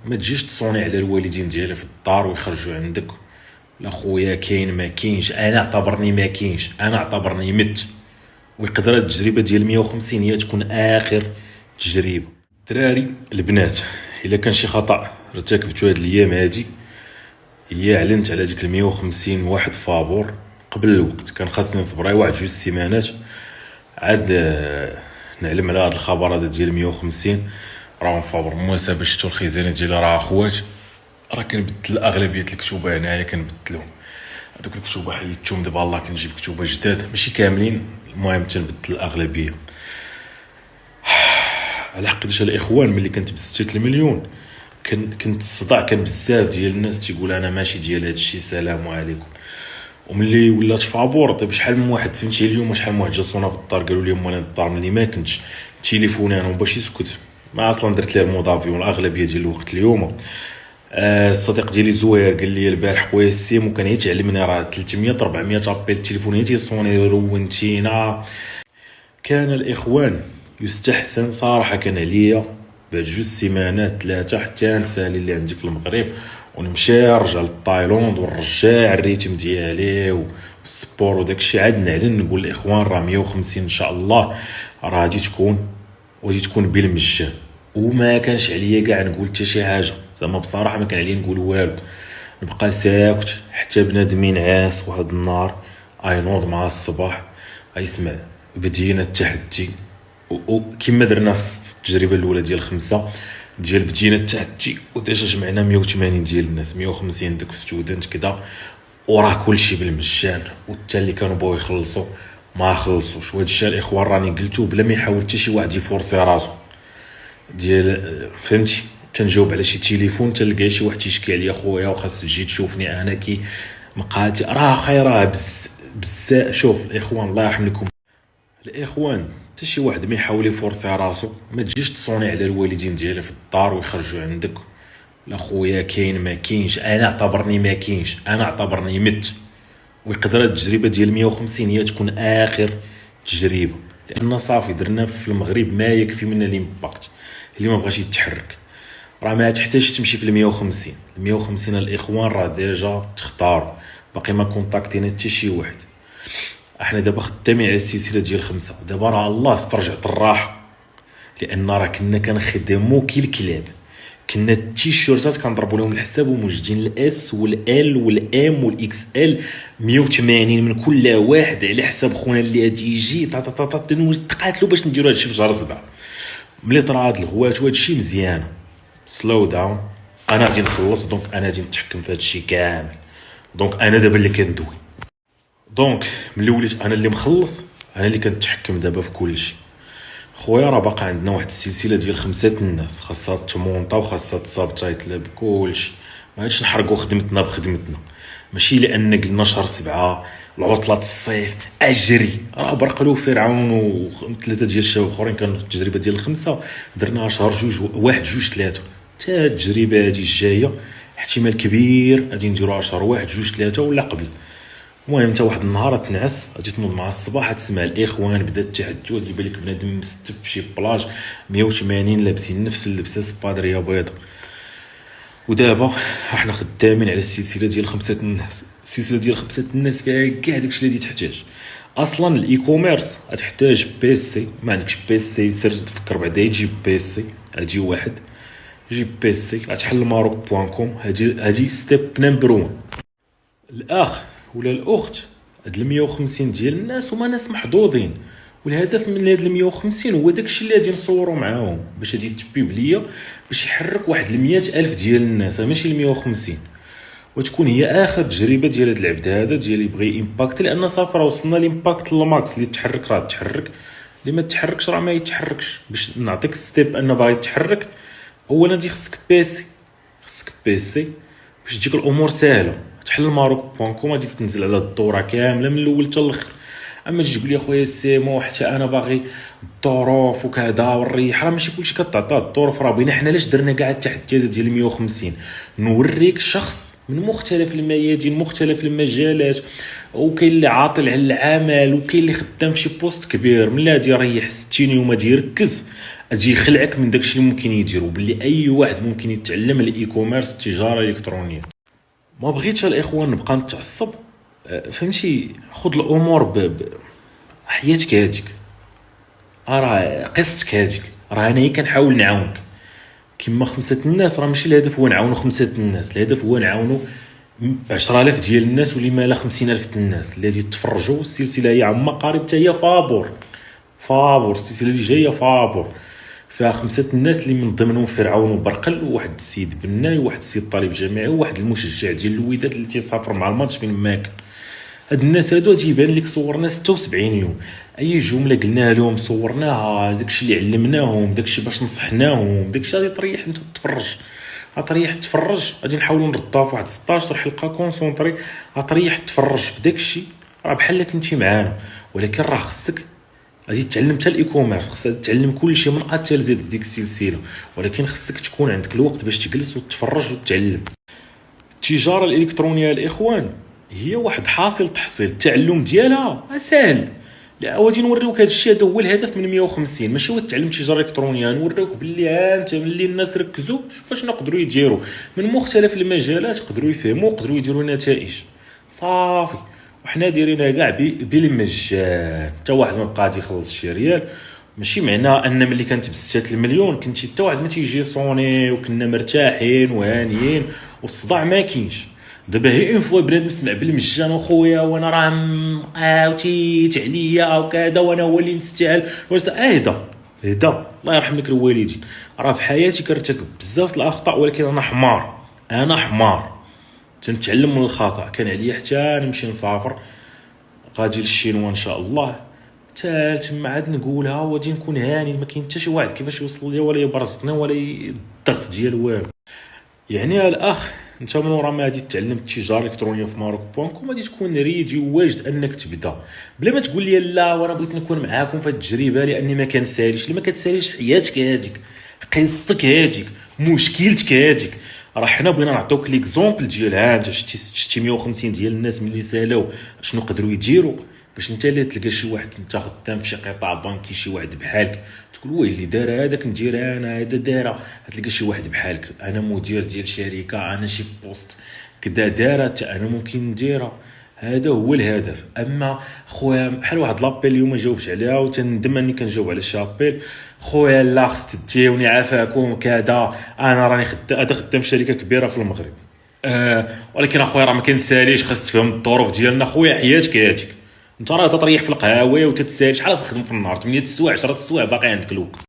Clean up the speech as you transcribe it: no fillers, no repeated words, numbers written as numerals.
ما تجيش تصوني على الوالدين ديالها في الدار ويخرجوا عندك. لا خويا كاين ما كاينش، انا اعتبرني ما كاينش، انا اعتبرني مت. ويقدر هاد التجربه ديال 150 هي تكون اخر تجربه. الدراري البنات، الا كان شي خطا ارتكبتو هاد الايام هادي، هي علنت على ديك 150 واحد فابور قبل الوقت. كان خاصني نصبر واحد 2 سيمانات عاد نعلم على هاد الخبر هذا ديال 150. راهم فابور موسى باش شفتو الخزانه ديالي راه اخوات. راه كنبدل اغلبيه الكتوبه هنايا كنبدلهم، هذوك الكتوبه حيدتهم دابا الله كنجيب كتوبه جداد ماشي كاملين، المهم تنبدل الاغلبيه. على حقاش الاخوان ملي كنت ب6 المليون كنت الصداع، كان بزاف ديال الناس تيقول انا ماشي ديال هذا الشيء السلام عليكم. وملي ولات فابور طيب شحال من واحد فهمتي اليوم، شحال من واحد جاسونا في الدار قالوا لي انا الدار ملي ما كنتش تليفون انا باش يسكت، ما اصلا درت ليه المودافيون الاغلبيه ديال الوقت اليوم. الصديق ديالي زوير قال لي البارح خويا السيم وكان يتعلمني راه 300 400 ابيل التليفون يتيصوني رونتينا. كان الاخوان يستحسن صراحه، كان عليا بعد 2 سيمانات 3 حتى نسالي اللي عندي في المغرب ونمشي نرجع للتايلاند ونرجع الريتم ديالي والسبور وداكشي، عاد نعلن نقول الاخوان راه 150 ان شاء الله راه غادي تكون بالمجان. وما كانش عليا كاع نقول حتى شي حاجه، زعما بصراحه ما كان عليا نقول والو، نبقى ساكت حتى بنادم ينعس. وهاد النهار اينوض مع الصباح غيسمع بدينا التحدي، وكما درنا في التجربه الاولى ديال 5 ديال بدينا التحدي وديجا جمعنا 180 ديال الناس، 150 داك ستودنت كذا، وراه كلشي بالمجان. وحتى اللي كانوا بغاو يخلصوا ما خلصوش. وهذا الشيء الاخوان راني قلتو بلا ما يحاول حتى شي واحد يفورسي راسو ديال فهمتي. تنجاوب على شي تليفون تلقى شي واحد تيشكي عليا خويا وخاص تجي تشوفني انا كي مقاتي، راه خيرها بزاف. شوف الاخوان الله يرحم لكم الاخوان، حتى شي واحد ما يحاول يفورسي راسو، ما تجيش تصوني على الوالدين ديالها في الدار ويخرجوا عندك. لا خويا كاين ما كاينش، انا اعتبرني ما كاينش، انا اعتبرني مت. ويقدر هاد التجربه ديال 150 هي تكون اخر تجربه، لان صافي درنا في المغرب ما يكفي منا ليمباكت. اللي ما بغاش يتحرك راه ما تحتاج تمشي في 150. 150 الاخوان راه ديجا تختار، باقي ما كونتاكتينا حتى شي واحد. احنا دابا خدامين على السلسله ديال 5، دابا راه الله استرجعت الراحه، لان راه كنا كنخدمو كي الكلاب. كنا التيشيرتات كنضربوا لهم الحساب وموجدين الاس والال والام والاكس ال 180 من كل واحد على حساب خونا اللي غادي يجي تقاتلوا باش نديروا هادشي في شهر 7. ملي طرا هاد الغوات وهادشي مزيان سلو داون، انا غادي نخلص دونك انا غادي نتحكم في هادشي كامل. دونك انا دابا اللي كندوي، دونك ملي وليت انا اللي مخلص انا اللي كنتحكم دابا في كلشي. خويا راه باقا عندنا واحد السلسله ديال 5 الناس خاصها تمونطا وخاصها تصابتايتلا بكلشي. ما غاديش نحرقوا خدمتنا بخدمتنا، ماشي لان قلنا شهر 7 العطله الصيف اجري. راه برقلو فرعون وثلاثه ديال الشباب اخرين كانوا التجربه ديال 5 درناها شهر 2 1 2 3. حتى التجربه هذه الجايه احتمال كبير غادي نديروها شهر 1 2 3 ولا قبل. المهم انت واحد النهار تنعس غادي تنوض مع الصباح تسمع الاخوان بدا التحدي، غادي يبان لك بنادم مستف في شي بلاج 180 لابسين نفس اللبسه سبادريه بيضاء. ودابا احنا خدامين على السلسله ديال 5 الناس. السلسله ديال 5 الناس فيها كاع داكشي اللي تحتاج. اصلا الاي كوميرس غتحتاج بيسي، ما عندكش بيسي سير تفكر بعدا يجيب بيسي، غادي واحد جيب بيسي غتحل ماروك.com. هادي ستيب نمبر 1. الاخ ولا الاخت هاد 150 ديال الناس هما ناس محظوظين، والهدف من هاد 150 هو داكشي اللي غادي نصوروا معاهم باش غادي يتبيب ليا باش يحرك واحد 100,000 ديال الناس، ماشي 150. وتكون هي اخر تجربه ديال هاد العبد هذا ديال يبغي امباكت، لان صافي راه وصلنا لامباكت الماكس. اللي تحرك راه تحرك، اللي ما تحركش راه ما يتحركش. باش نعطيك ستيب ان باغي تحرك اولا دي خصك بيسي باش تجيك الامور سهله. تحل ماروك.com غادي تنزل على الدوره كامله من الاول حتى الاخر. اما تجي تقول لي خويا سيمو حتى انا باغي الظروف وكذا والريح، راه ماشي كلشي كتعطى الظروف. راه بينا حنا علاش درنا كاع التحديات ديال 150 نوريك شخص من مختلف الميادين مختلف المجالات، وكاين اللي عاطل على العمل وكاين اللي خدام في شي بوست كبير. ملي غادي يريح 60 يوم غادي يركز اجي يخلعك من داكشي اللي ممكن يديرو، باللي اي واحد ممكن يتعلم الاي كوميرس، التجاره الالكترونيه. ما بغيتش الاخوان نبقى نتعصب، فهمتي؟ خذ الامور حياتك هاديك، راه قصتك هاديك، راه انايا كنحاول نعاونك كما 5 الناس. راه ماشي الهدف هو نعاونو 5 الناس، الهدف هو نعاونو 10,000 ديال الناس، واللي مالا 50,000 الناس اللي غادي يتفرجوا. السلسله هي عما قريب حتى هي فابور، السلسله اللي جايه فابور فيها 5 الناس اللي من ضمنهم فرعون وبرقل، وواحد السيد بناي، وواحد السيد طالب جامعي، وواحد المشجع ديال الوداد اللي تيسافر مع الماتش فين ما كان. هاد الناس هادو تيبان لك صورنا 76 يوم، اي جمله قلناها لهم صورناها، داكشي اللي علمناهم، داكشي باش نصحناهم، داكشي غادي تريح انت تتفرج، غتريح تفرج. غادي نحاولوا نردها في واحد 16 حلقه كونسونطري، غتريح تفرج في داكشي، راه بحال كنتي معانا. ولكن راه خصك غادي تتعلم حتى الاي كوميرس، خصك تتعلم كلشي من ا حتى لزد في ديك السلسله، ولكن خصك تكون عندك الوقت باش تجلس وتتفرج وتتعلم. التجاره الالكترونيه الاخوان هي واحد حاصل تحصيل، التعلم ديالها ساهل. لا غادي نوريوك هذا الشيء، هذا هو الهدف من 150. ماشي هو تعلم تجاره الكترونيه، نوريوك باللي انت ملي الناس ركزوا شوف شنو يقدروا يديروا من مختلف المجالات، يقدروا يفهموا، يقدروا يديروا نتائج صافي. وحنا دايرينها كاع بالمجان، حتى واحد ما بقى غادي يخلص شي ريال. ماشي معناه ان ملي كانت ب6 المليون كنتي حتى واحد ما تيجي صوني، وكنا مرتاحين وهانيين والصداع ما كاينش. دابا هي اون فوا بنادم سمع بالمجان وخويا وانا راه عاوتيت عليا وكذا وانا هو اللي نستاهل، اهدا الله يرحم لك الوالدين. راه في حياتي كنرتكب بزاف الاخطاء، ولكن انا حمار تنتعلم من الخطا. كان عليا حتى نمشي نسافر غادي للشينوا ان شاء الله، حتى تما عاد نقولها وغادي نكون هاني، ما كاين حتى شي واحد كيفاش يوصل ليا ولا يبرزني ولا الضغط ديال والو. يعني الاخ انت من ورا ما غادي تتعلم التجاره الالكترونيه في ماروك.كوم غادي تكون ريدي وواجد انك تبدا، بلا ما تقول لي لا وانا بغيت نكون معاكم في هذه التجربه لاني ما كنساليش. اللي ما كتساليش حياتك هذيك، قصتك هذيك، مشكلتك هذيك. راه حنا بغينا نعطيوك ليكزومبل ديال ها انت شتي 150 ديال الناس ملي سالاو شنو قدروا يديروا، باش انت اللي تلقى شي واحد انت خدام في شي قطاع بنكي، شي واحد بحالك تقول وي اللي دار هذاك ندير انا، هذا دارها. تلقى شي واحد بحالك، انا مدير ديال شركه، انا شي بوست كدا دارت، انا ممكن نديرها. هذا هو الهدف. اما خويا بحال واحد لابيل اليوم جاوبت عليها وتندم اني كنجاوب على شي ابيل، خويا لا خص تديوني عافاكم كذا، انا راني خدام شركه كبيره في المغرب. ولكن اخويا راه ما كنساليش، خاص تفهم الظروف ديالنا. خويا حياتك هاتيك، انت راه تطريح في القهاوي وتتسالي شحال تخدم في النهار، 8 السوايع 10 السوايع باقي عندك الوقت.